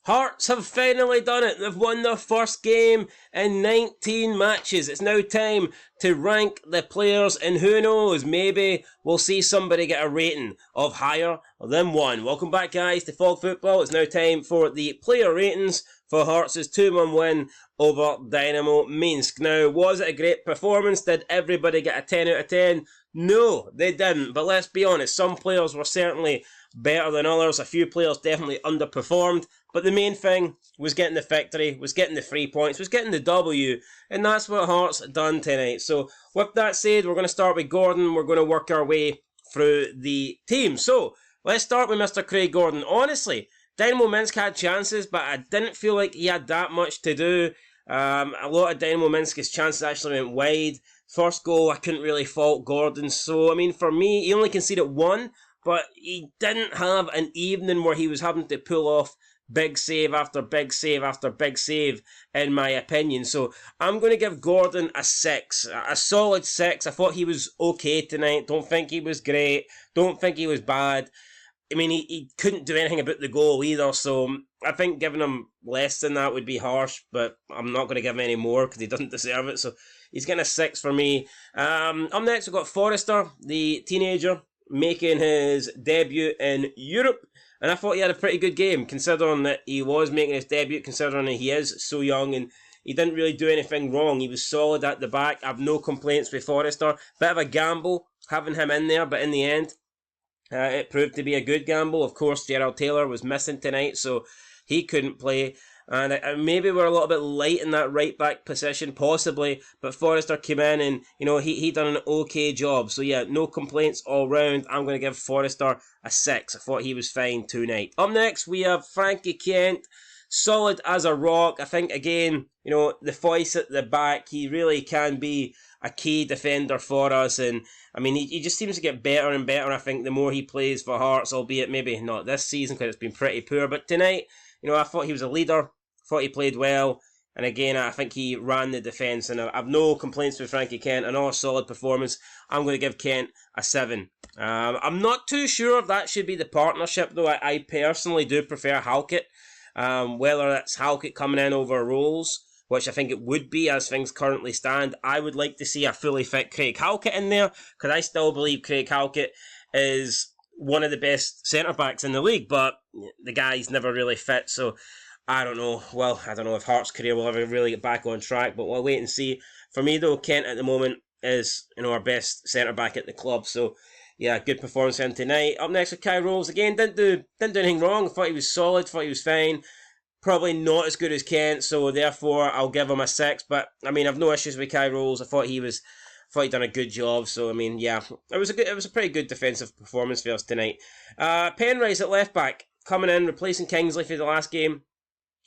Hearts have finally done it. They've won their first game in 19 matches. It's now time to rank the players, and who knows, maybe we'll see somebody get a rating of higher than 1. Welcome back, guys, to Fog Football. It's now time for the player ratings for Hearts' 2-1 win over Dinamo Minsk. Now, was it a great performance? Did everybody get a 10 out of 10? No, they didn't. But let's be honest, some players were certainly better than others. A few players definitely underperformed. But the main thing was getting the victory, was getting the 3 points, was getting the W. And that's what Hearts done tonight. So, with that said, we're going to start with Gordon. We're going to work our way through the team. So, let's start with Mr. Craig Gordon. Honestly, Dinamo Minsk had chances, but I didn't feel like he had that much to do. A lot of Dinamo Minsk's chances actually went wide. First goal, I couldn't really fault Gordon. So, I mean, for me, he only conceded 1, but he didn't have an evening where he was having to pull off big save after big save after big save, in my opinion. So, I'm going to give Gordon a 6. A solid 6. I thought he was okay tonight. Don't think he was great. Don't think he was bad. I mean, he couldn't do anything about the goal either, so I think giving him less than that would be harsh, but I'm not going to give him any more because he doesn't deserve it, so he's getting a 6 for me. Up next, we've got Forrester, the teenager, making his debut in Europe, and I thought he had a pretty good game, considering that he was making his debut, considering that he is so young, and he didn't really do anything wrong. He was solid at the back. I have no complaints with Forrester. Bit of a gamble having him in there, but in the end, it proved to be a good gamble. Of course, Gerald Taylor was missing tonight, so he couldn't play. And maybe we're a little bit light in that right-back position, possibly. But Forrester came in and, he done an okay job. So, yeah, no complaints all round. I'm going to give Forrester a 6. I thought he was fine tonight. Up next, we have Frankie Kent. Solid as a rock. I think, again, the voice at the back, he really can be a key defender for us, and I mean, he just seems to get better and better, I think, the more he plays for Hearts, albeit maybe not this season because it's been pretty poor, but tonight, I thought he was a leader, thought he played well, and again, I think he ran the defence, and I've no complaints with Frankie Kent, another solid performance. I'm going to give Kent a 7. I'm not too sure if that should be the partnership, though. I personally do prefer Halkett, whether it's Halkett coming in over Rolls, which I think it would be as things currently stand. I would like to see a fully fit Craig Halkett in there, because I still believe Craig Halkett is one of the best centre-backs in the league, but the guy's never really fit, so I don't know. Well, I don't know if Hart's career will ever really get back on track, but we'll wait and see. For me, though, Kent at the moment is our best centre-back at the club, so yeah, good performance for him tonight. Up next with Kai Rolls, again, didn't do anything wrong. I thought he was solid, thought he was fine. Probably not as good as Kent, so therefore I'll give him a 6. But I mean, I've no issues with Kai Rolls. I thought he'd done a good job. So I mean, yeah, it was a pretty good defensive performance for us tonight. Penrice at left back, coming in, replacing Kingsley for the last game.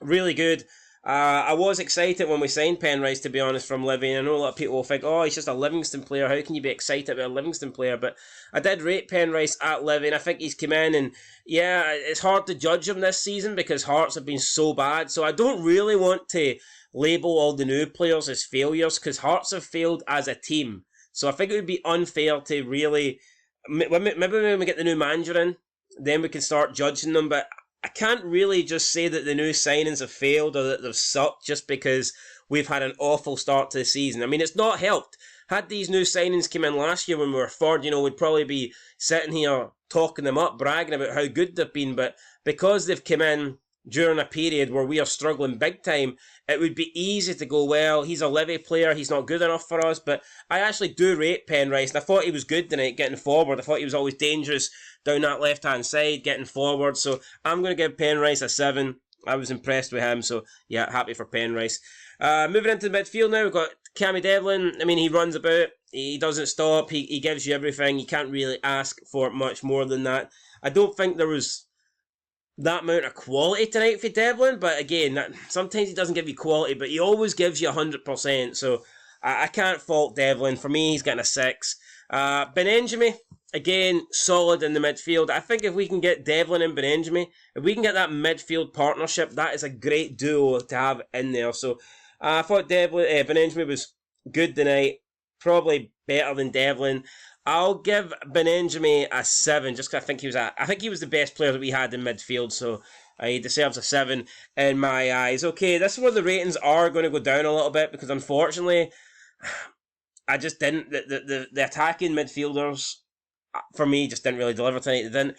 Really good. I was excited when we signed Penrice, to be honest, from Livy. I know a lot of people will think, oh, he's just a Livingston player. How can you be excited about a Livingston player? But I did rate Penrice at Livy, and I think he's come in. And yeah, it's hard to judge him this season because Hearts have been so bad. So I don't really want to label all the new players as failures because Hearts have failed as a team. So I think it would be unfair to really... Maybe when we get the new manager in, then we can start judging them. But I can't really just say that the new signings have failed or that they've sucked just because we've had an awful start to the season. I mean, it's not helped. Had these new signings come in last year when we were third, we'd probably be sitting here talking them up, bragging about how good they've been. But because they've come in during a period where we are struggling big time, it would be easy to go, well, he's a Livy player, he's not good enough for us. But I actually do rate Penrice, and I thought he was good tonight getting forward. I thought he was always dangerous down that left-hand side, getting forward. So I'm going to give Penrice a 7. I was impressed with him, so yeah, happy for Penrice. Moving into the midfield now, we've got Cammy Devlin. I mean, he runs about, he doesn't stop, he gives you everything. You can't really ask for much more than that. I don't think there was that amount of quality tonight for Devlin, but again, sometimes he doesn't give you quality, but he always gives you 100%, so I can't fault Devlin. For me, he's getting a 6. Benenjami, again, solid in the midfield. I think if we can get Devlin and Benenjami, if we can get that midfield partnership, that is a great duo to have in there. So I thought Benenjami was good tonight, probably better than Devlin. I'll give Benenjami a 7 just because I think he was the best player that we had in midfield. So He deserves a 7 in my eyes. Okay, this is where the ratings are going to go down a little bit because unfortunately, I just didn't. The attacking midfielders, for me, just didn't really deliver tonight. They didn't.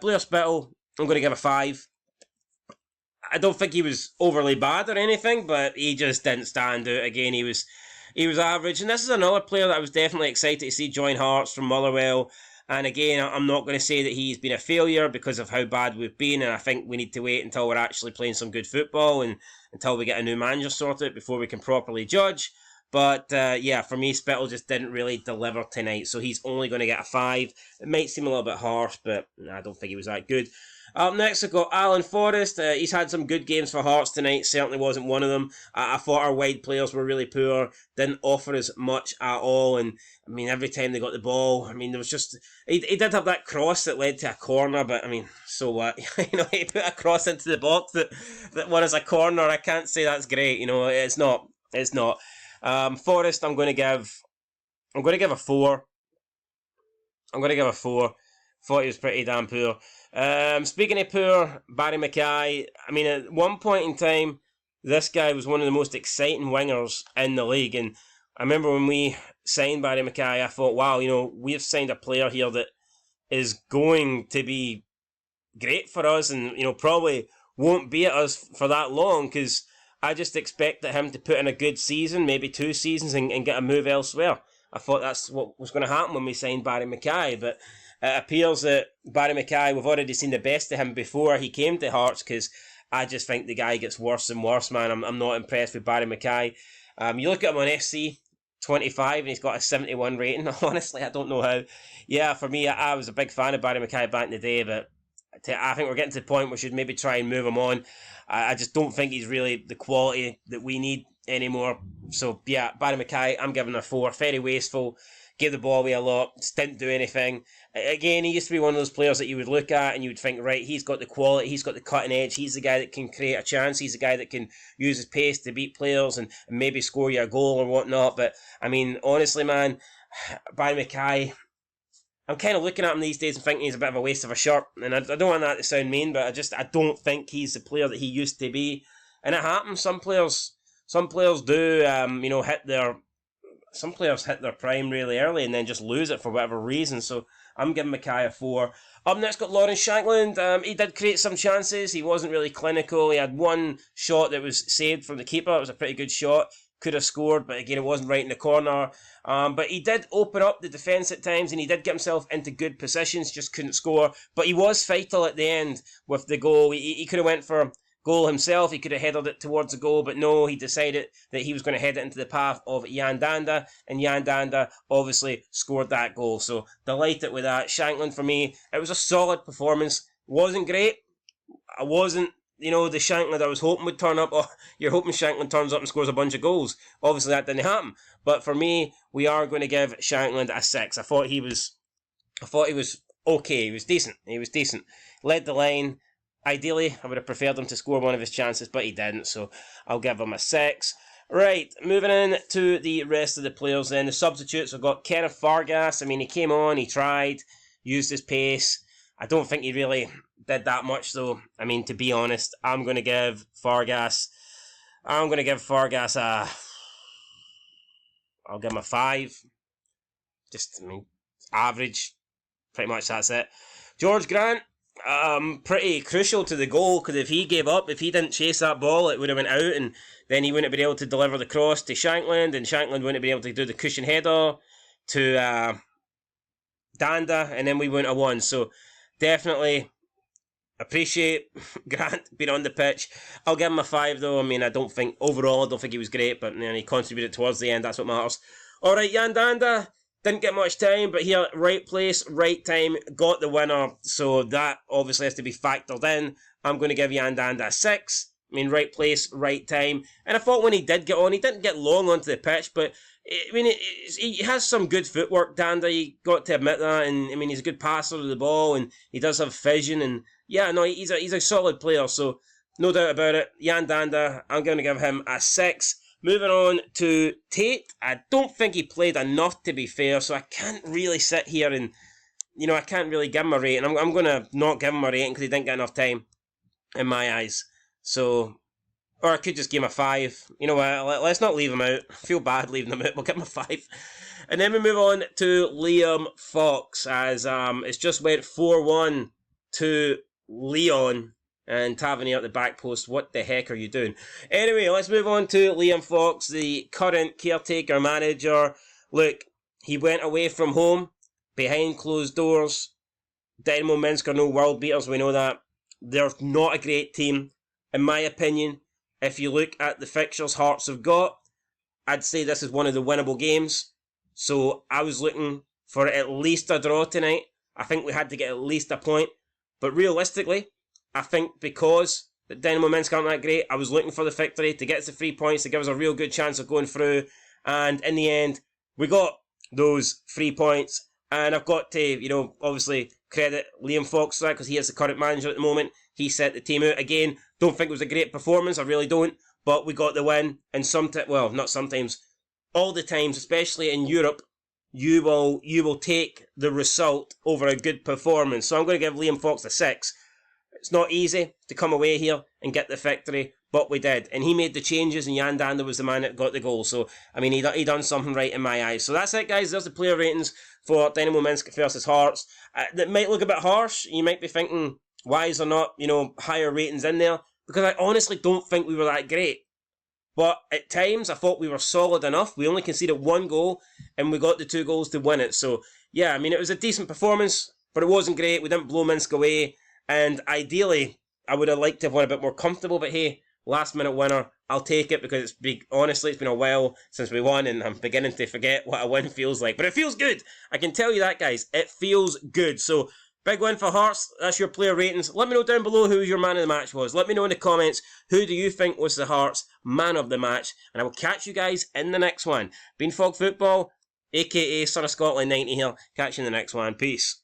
Blair Spittle, I'm going to give a 5. I don't think he was overly bad or anything, but he just didn't stand out. Again, he was average. And this is another player that I was definitely excited to see join Hearts from Motherwell. And again, I'm not going to say that he's been a failure because of how bad we've been. And I think we need to wait until we're actually playing some good football and until we get a new manager sorted before we can properly judge. But yeah, for me, Spittle just didn't really deliver tonight. So he's only going to get a 5. It might seem a little bit harsh, but I don't think he was that good. Up next, I've got Alan Forrest. He's had some good games for Hearts tonight. Certainly wasn't one of them. I thought our wide players were really poor. Didn't offer us much at all. And, I mean, every time they got the ball, I mean, there was just... He did have that cross that led to a corner, but, I mean, so what? He put a cross into the box that won us a corner. I can't say that's great. It's not. It's not. Forrest, I'm going to give a 4. I'm going to give a 4. Thought he was pretty damn poor. Speaking of poor, Barry Mackay, I mean, at one point in time, this guy was one of the most exciting wingers in the league. And I remember when we signed Barry Mackay, I thought, wow, we've signed a player here that is going to be great for us and, probably won't be at us for that long because I just expected him to put in a good season, maybe 2 seasons, and get a move elsewhere. I thought that's what was going to happen when we signed Barry Mackay, but it appears that Barry Mackay, we've already seen the best of him before he came to Hearts because I just think the guy gets worse and worse, man. I'm not impressed with Barry Mackay. You look at him on FC 25 and he's got a 71 rating. Honestly, I don't know how. Yeah, for me, I was a big fan of Barry Mackay back in the day, but I think we're getting to the point where we should maybe try and move him on. I just don't think he's really the quality that we need anymore. So, yeah, Barry Mackay, I'm giving a 4. Very wasteful. Gave the ball away a lot. Just didn't do anything. Again, he used to be one of those players that you would look at and you would think, right, he's got the quality, he's got the cutting edge, he's the guy that can create a chance, he's the guy that can use his pace to beat players and maybe score you a goal or whatnot. But, I mean, honestly, man, Barry Mackay, I'm kind of looking at him these days and thinking he's a bit of a waste of a shirt. And I don't want that to sound mean, but I don't think he's the player that he used to be. And it happens. Some players do, some players hit their prime really early and then just lose it for whatever reason. So I'm giving Mackay a 4. Up next, got Lawrence Shankland. He did create some chances. He wasn't really clinical. He had one shot that was saved from the keeper. It was a pretty good shot. Could have scored, but again, it wasn't right in the corner. But he did open up the defence at times, and he did get himself into good positions, just couldn't score. But he was vital at the end with the goal. He could have went for goal himself. He could have headed it towards the goal, but no, he decided that he was going to head it into the path of Yan Danda, and Yan Danda obviously scored that goal. So delighted with that. Shankland, for me, it was a solid performance. Wasn't great. I wasn't the Shankland I was hoping would turn up. Oh, you're hoping Shankland turns up and scores a bunch of goals. Obviously that didn't happen. But for me, we are going to give Shankland a 6. I thought he was okay. He was decent. Led the line. Ideally, I would have preferred him to score one of his chances, but he didn't, so I'll give him a 6. Right, moving in to the rest of the players then. The substitutes, we've got Kenneth Vargas. I mean, he came on, he tried, used his pace. I don't think he really did that much, though. I mean, to be honest, I'm going to give Vargas I'll give him a 5. Average. Pretty much that's it. George Grant, pretty crucial to the goal, because if he gave up, if he didn't chase that ball, it would have went out, and then he wouldn't have been able to deliver the cross to Shankland, and Shankland wouldn't have been able to do the cushion header to Danda, and then we wouldn't have won. So definitely appreciate Grant being on the pitch. I'll give him a 5 though. I mean, I don't think he was great, but he contributed towards the end. That's what matters. Alright, Yan Danda didn't get much time, but here, right place, right time, got the winner. So that obviously has to be factored in. I'm going to give Yan Danda a 6. I mean, right place, right time. And I thought when he did get on, he didn't get long onto the pitch, but I mean, he has some good footwork, Danda. You got to admit that. And I mean, he's a good passer of the ball, and he does have vision. And yeah, no, he's a solid player. So no doubt about it. Yan Danda, I'm going to give him a 6. Moving on to Tate. I don't think he played enough, to be fair, so I can't really sit here and, I can't really give him a rating. I'm going to not give him a rating because he didn't get enough time. in my eyes. So, or I could just give him a 5. You know what, let's not leave him out. I feel bad leaving him out, we'll give him a 5. And then we move on to Liam Fox, as it's just went 4-1 to Leon. And Tavernier at the back post, what the heck are you doing? Anyway, let's move on to Liam Fox, the current caretaker manager. Look, he went away from home, behind closed doors. Dinamo Minsk are no world beaters, we know that. They're not a great team, in my opinion. If you look at the fixtures Hearts have got, I'd say this is one of the winnable games. So I was looking for at least a draw tonight. I think we had to get at least a point. But realistically, I think because the Dinamo Minsk aren't that great, I was looking for the victory to get us the 3 points to give us a real good chance of going through. And in the end, we got those 3 points. And I've got to, obviously credit Liam Fox for that, because he is the current manager at the moment. He set the team out. Again, don't think it was a great performance, I really don't. But we got the win. And not sometimes, all the times, especially in Europe, you will take the result over a good performance. So I'm going to give Liam Fox a 6. It's not easy to come away here and get the victory, but we did. And he made the changes, and Jan Dander was the man that got the goal. So, I mean, he done something right in my eyes. So that's it, guys. There's the player ratings for Dinamo Minsk versus Hearts. That might look a bit harsh. You might be thinking, why is there not, higher ratings in there? Because I honestly don't think we were that great. But at times, I thought we were solid enough. We only conceded 1 goal, and we got the 2 goals to win it. So, yeah, I mean, it was a decent performance, but it wasn't great. We didn't blow Minsk away. And ideally, I would have liked to have won a bit more comfortable, but hey, last minute winner, I'll take it, because honestly, it's been a while since we won, and I'm beginning to forget what a win feels like. But it feels good. I can tell you that, guys. It feels good. So, big win for Hearts. That's your player ratings. Let me know down below who your man of the match was. Let me know in the comments, who do you think was the Hearts man of the match? And I will catch you guys in the next one. Been Fog Football, aka Son of Scotland 90 here. Catch you in the next one. Peace.